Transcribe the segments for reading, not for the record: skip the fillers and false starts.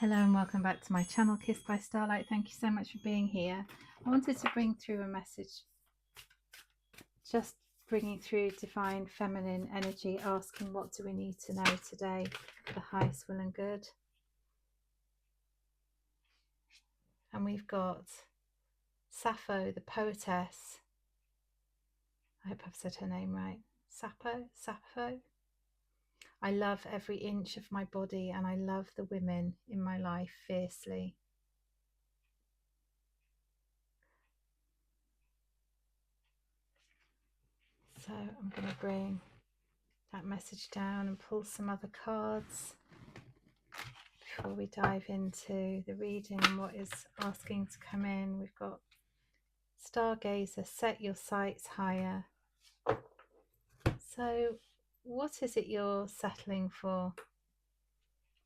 Hello and welcome back to my channel, Kissed by Starlight. Thank you so much for being here. I wanted to bring through a message, just bringing through divine feminine energy, asking what do we need to know today for the highest will and good. And we've got Sappho, the poetess. I hope I've said her name right. Sappho. I love every inch of my body and I love the women in my life fiercely. So I'm going to bring that message down and pull some other cards before we dive into the reading and what is asking to come in. We've got Stargazer, set your sights higher. So what is it you're settling for?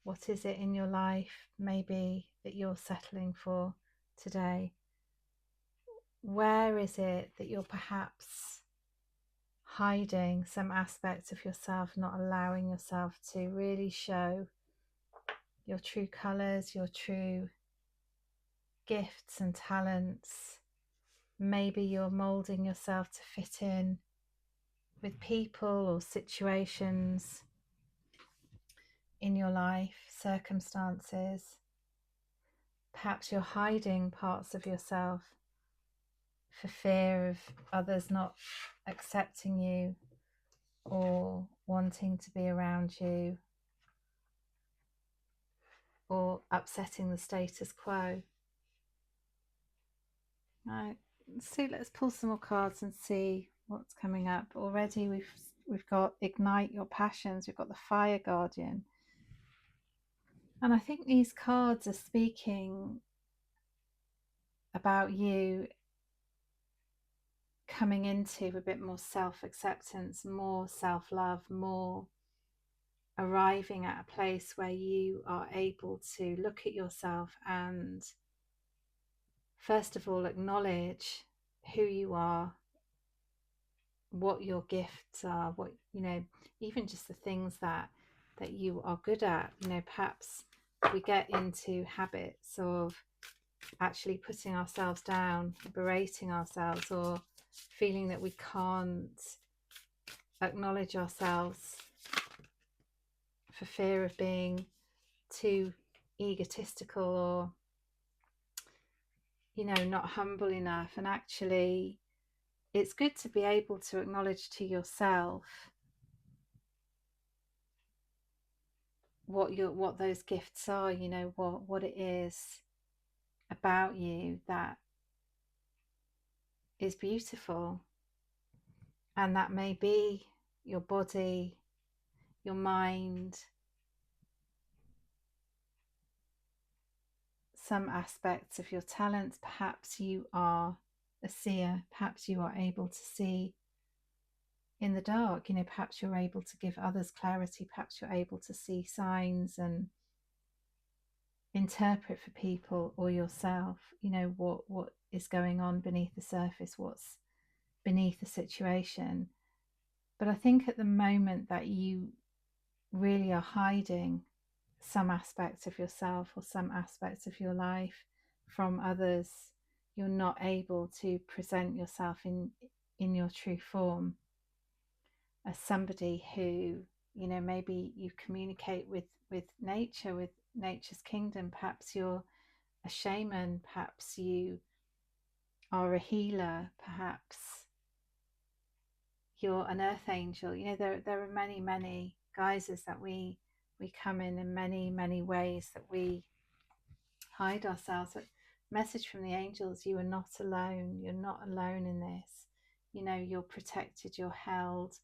What is it in your life maybe that you're settling for today? Where is it that you're perhaps hiding some aspects of yourself, not allowing yourself to really show your true colours, your true gifts and talents? Maybe you're moulding yourself to fit in with people or situations in your life, circumstances. Perhaps you're hiding parts of yourself for fear of others not accepting you or wanting to be around you or upsetting the status quo. Right, let's pull some more cards and see what's coming up. Already we've got ignite your passions, we've got the fire guardian. And I think these cards are speaking about you coming into a bit more self-acceptance, more self-love, more arriving at a place where you are able to look at yourself and first of all acknowledge who you are, what your gifts are, what, you know, even just the things that you are good at. You know, perhaps we get into habits of actually putting ourselves down, berating ourselves, or feeling that we can't acknowledge ourselves for fear of being too egotistical or, you know, not humble enough. And actually it's good to be able to acknowledge to yourself what those gifts are, you know, what it is about you that is beautiful. And that may be your body, your mind, some aspects of your talents. Perhaps you are a seer, perhaps you are able to see in the dark, you know, perhaps you're able to give others clarity, perhaps you're able to see signs and interpret for people or yourself, you know, what is going on beneath the surface, what's beneath the situation. But I think at the moment that you really are hiding some aspects of yourself or some aspects of your life from others, you're not able to present yourself in your true form as somebody who, you know, maybe you communicate with nature, with nature's kingdom. Perhaps you're a shaman, perhaps you are a healer, perhaps you're an earth angel. You know, there are many guises that we come in many ways that we hide ourselves. But message from the angels: you are not alone. You're not alone in this. You know, you're protected, you're held.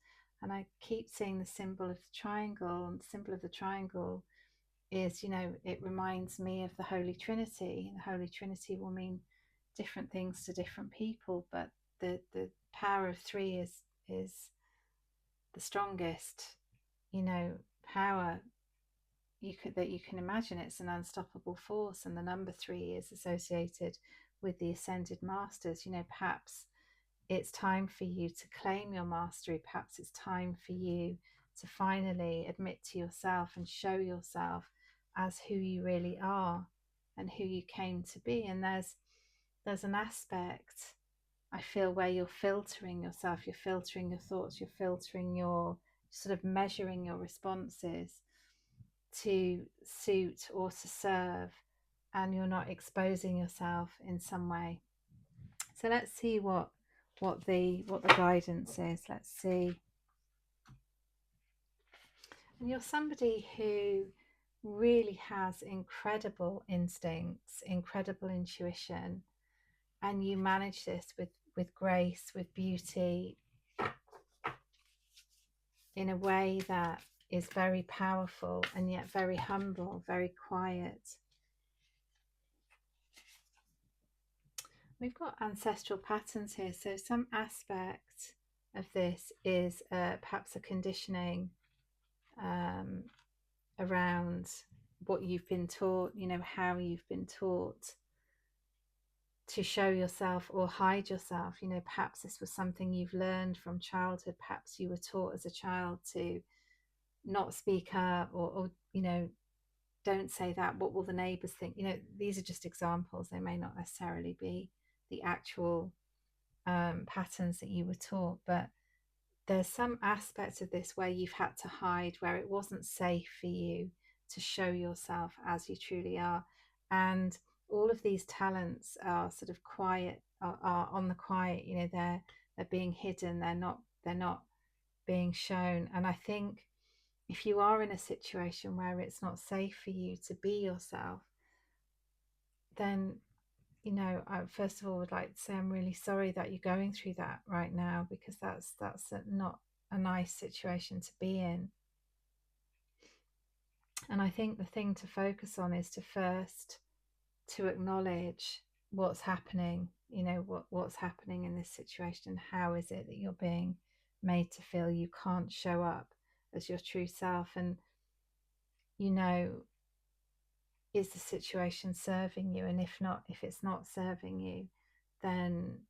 And I keep seeing the symbol of the triangle, and the symbol of the triangle is, you know, it reminds me of the Holy Trinity. The Holy Trinity will mean different things to different people, but the power of three is the strongest, you know, power that you can imagine. It's an unstoppable force, and the number three is associated with the ascended masters. You know, perhaps it's time for you to claim your mastery. Perhaps it's time for you to finally admit to yourself and show yourself, as who you really are and who you came to be. And there's an aspect, I feel, where you're filtering yourself, you're filtering your thoughts, you're filtering your, sort of measuring your responses to suit or to serve, and you're not exposing yourself in some way. So let's see what the guidance is. Let's see. And you're somebody who really has incredible instincts, incredible intuition, and you manage this with grace, with beauty, in a way that is very powerful and yet very humble, very quiet. We've got ancestral patterns here, so some aspect of this is perhaps a conditioning around what you've been taught, how you've been taught to show yourself or hide yourself. Perhaps this was something you've learned from childhood. Perhaps you were taught as a child to not speak up, or don't say that. What will the neighbors think? These are just examples. They may not necessarily be the actual patterns that you were taught, but there's some aspects of this where you've had to hide, where it wasn't safe for you to show yourself as you truly are. And all of these talents are sort of quiet, are on the quiet. They're being hidden. They're not being shown. And I think if you are in a situation where it's not safe for you to be yourself, then I first of all would like to say I'm really sorry that you're going through that right now, because that's not a nice situation to be in. And I think the thing to focus on is to acknowledge what's happening, what's happening in this situation. How is it that you're being made to feel you can't show up as your true self? And is the situation serving you? And if it's not serving you, then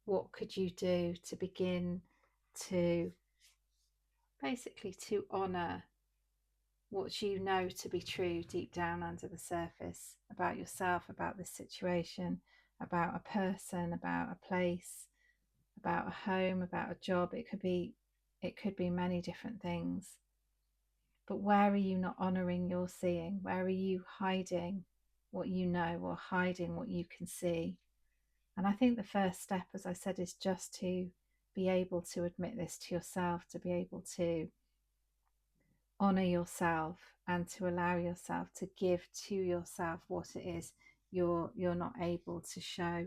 what could you do to begin to basically to honor what you know to be true deep down under the surface about yourself, about this situation, about a person, about a place, about a home, about a job? It could be many different things. But where are you not honoring your seeing? Where are you hiding what you know, or hiding what you can see? And I think the first step, as I said, is just to be able to admit this to yourself, to be able to honor yourself, and to allow yourself to give to yourself what it is you're not able to show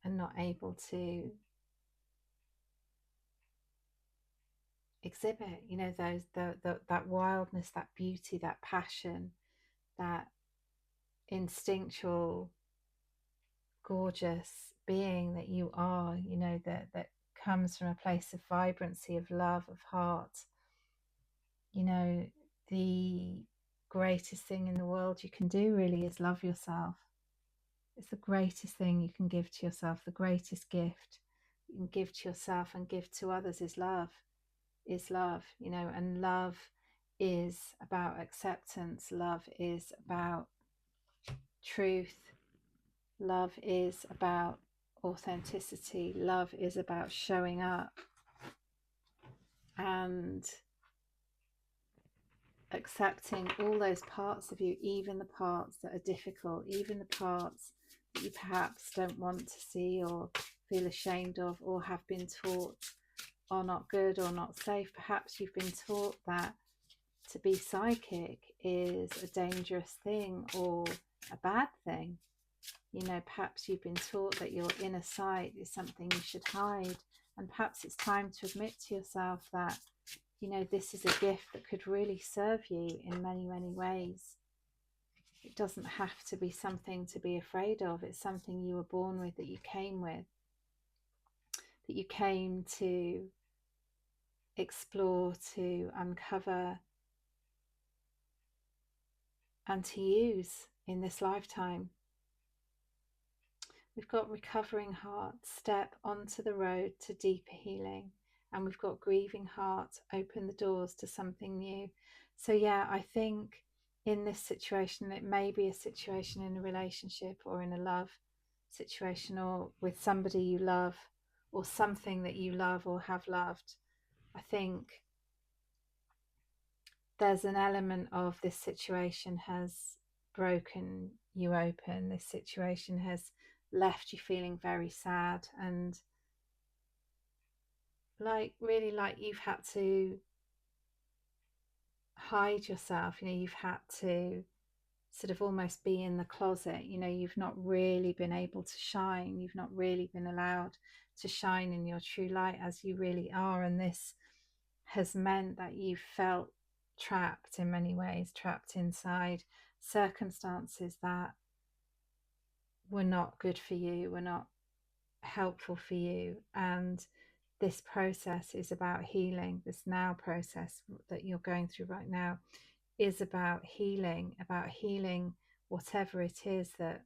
and not able to exhibit. That wildness, that beauty, that passion, that instinctual, gorgeous being that you are, that comes from a place of vibrancy, of love, of heart. The greatest thing in the world you can do really is love yourself. It's the greatest thing you can give to yourself. The greatest gift you can give to yourself and give to others is love. And love is about acceptance. Love is about truth. Love is about authenticity. Love is about showing up and accepting all those parts of you, even the parts that are difficult, even the parts that you perhaps don't want to see or feel ashamed of, or have been taught are not good or not safe. Perhaps you've been taught that to be psychic is a dangerous thing or a bad thing. Perhaps you've been taught that your inner sight is something you should hide. And perhaps it's time to admit to yourself that this is a gift that could really serve you in many, many ways. It doesn't have to be something to be afraid of. It's something you were born with, that you came with, that you came to explore, to uncover, and to use in this lifetime. We've got recovering heart, step onto the road to deeper healing. And we've got grieving heart, open the doors to something new. So yeah, I think in this situation. It may be a situation in a relationship or in a love situation, or with somebody you love, or something that you love or have loved. I think there's an element of this situation has broken you open. This situation has left you feeling very sad, and really like you've had to hide yourself. You've had to sort of almost be in the closet. You've not really been able to shine. You've not really been allowed to shine in your true light as you really are. And this has meant that you've felt trapped in many ways, trapped inside circumstances that were not good for you, were not helpful for you. And this process is about healing. This now process that you're going through right now is about healing whatever it is that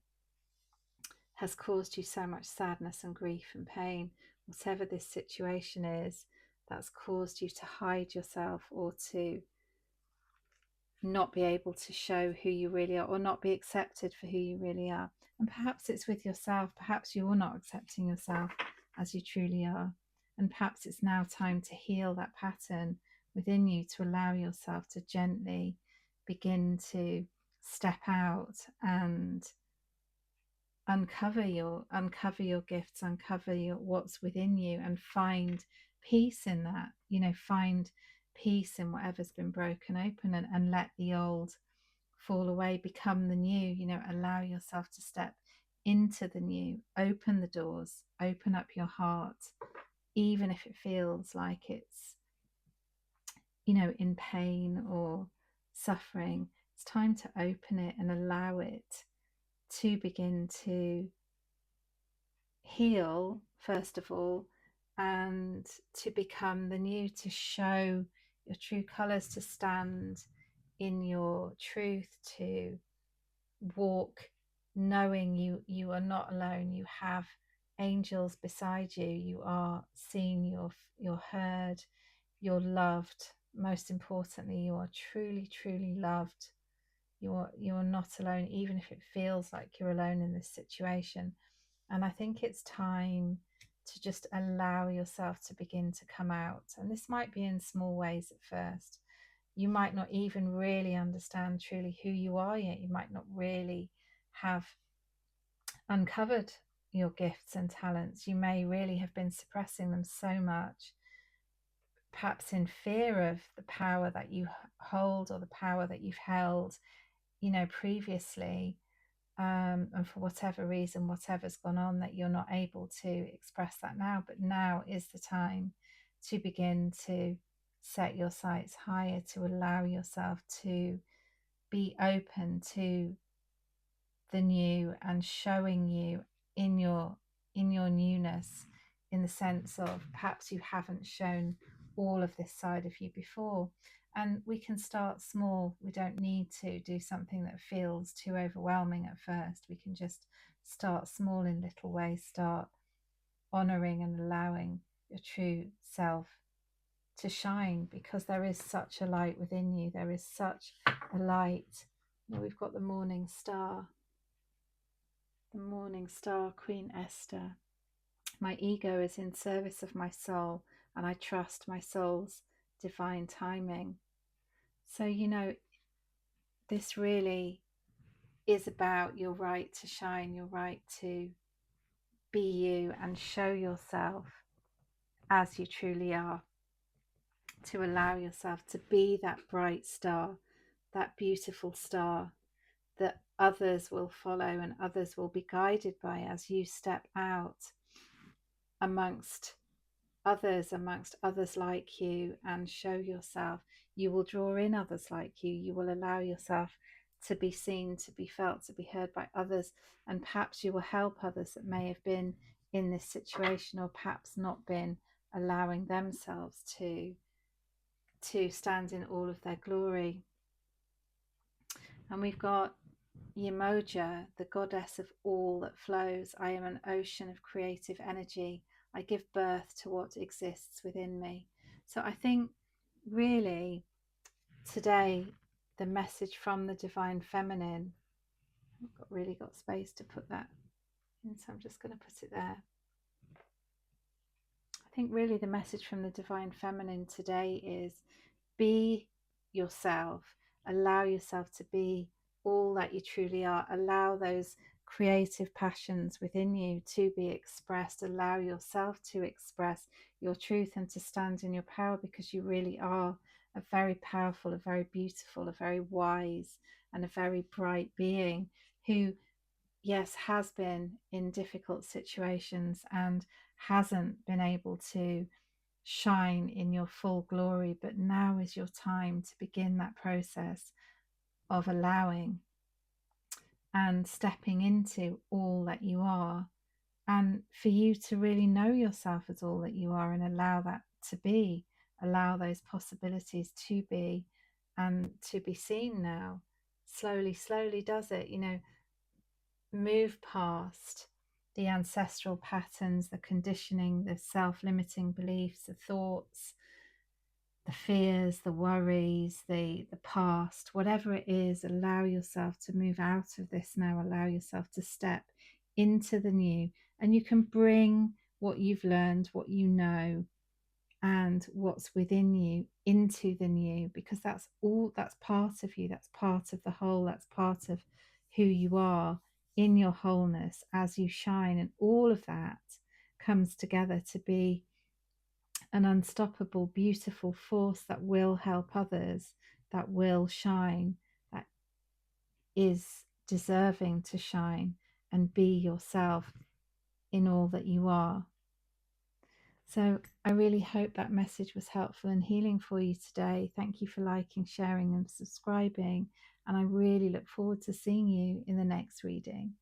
has caused you so much sadness and grief and pain. Whatever this situation is that's caused you to hide yourself, or to not be able to show who you really are, or not be accepted for who you really are. And perhaps it's with yourself. Perhaps you're not accepting yourself as you truly are. And perhaps it's now time to heal that pattern within you, to allow yourself to gently begin to step out and uncover your gifts, uncover what's within you, and find peace in that. Find peace in whatever's been broken open, and let the old fall away, become the new. Allow yourself to step into the new. Open the doors, open up your heart, even if it feels like it's in pain or suffering. It's time to open it and allow it to begin to heal, first of all, and to become the new, to show your true colors, to stand in your truth, to walk knowing you are not alone. You have angels beside you. You are seen, you're heard, you're loved. Most importantly, you are truly, truly loved. You're not alone, even if it feels like you're alone in this situation. And I think it's time to just allow yourself to begin to come out. And this might be in small ways at first. You might not even really understand truly who you are yet. You might not really have uncovered your gifts and talents. You may really have been suppressing them so much, perhaps in fear of the power that you hold, or the power that you've held, previously. And for whatever reason, whatever's gone on, that you're not able to express that now. But now is the time to begin to set your sights higher, to allow yourself to be open to the new, and showing you in your newness, in the sense of perhaps you haven't shown all of this side of you before. And we can start small. We don't need to do something that feels too overwhelming at first. We can just start small in little ways. Start honoring and allowing your true self to shine, because there is such a light within you. There is such a light. We've got the morning star, Queen Esther. My ego is in service of my soul, and I trust my soul's divine timing. So, this really is about your right to shine, your right to be you and show yourself as you truly are, to allow yourself to be that bright star, that beautiful star that others will follow and others will be guided by as you step out amongst others like you, and show yourself. You will draw in others like you. You will allow yourself to be seen, to be felt, to be heard by others, and perhaps you will help others that may have been in this situation, or perhaps not been allowing themselves to stand in all of their glory. And we've got Yemoja, the goddess of all that flows. I am an ocean of creative energy. I give birth to what exists within me. So I think really today the message from the divine feminine. I've really got space to put that in, so I'm just going to put it there. I think really the message from the divine feminine today is be yourself, allow yourself to be all that you truly are, allow those creative passions within you to be expressed, allow yourself to express your truth and to stand in your power, because you really are a very powerful, a very beautiful, a very wise and a very bright being who, yes, has been in difficult situations and hasn't been able to shine in your full glory, but now is your time to begin that process of allowing and stepping into all that you are, and for you to really know yourself as all that you are and allow that to be, allow those possibilities to be and to be seen now. Slowly does it, move past the ancestral patterns, the conditioning, the self-limiting beliefs, the thoughts, the fears, the worries, the past, whatever it is. Allow yourself to move out of this now. Allow yourself to step into the new, and you can bring what you've learned, what you know, and what's within you into the new, because that's part of you, that's part of the whole, that's part of who you are in your wholeness as you shine. And all of that comes together to be an unstoppable, beautiful force that will help others, that will shine, that is deserving to shine and be yourself in all that you are. So I really hope that message was helpful and healing for you today. Thank you for liking, sharing and subscribing. And I really look forward to seeing you in the next reading.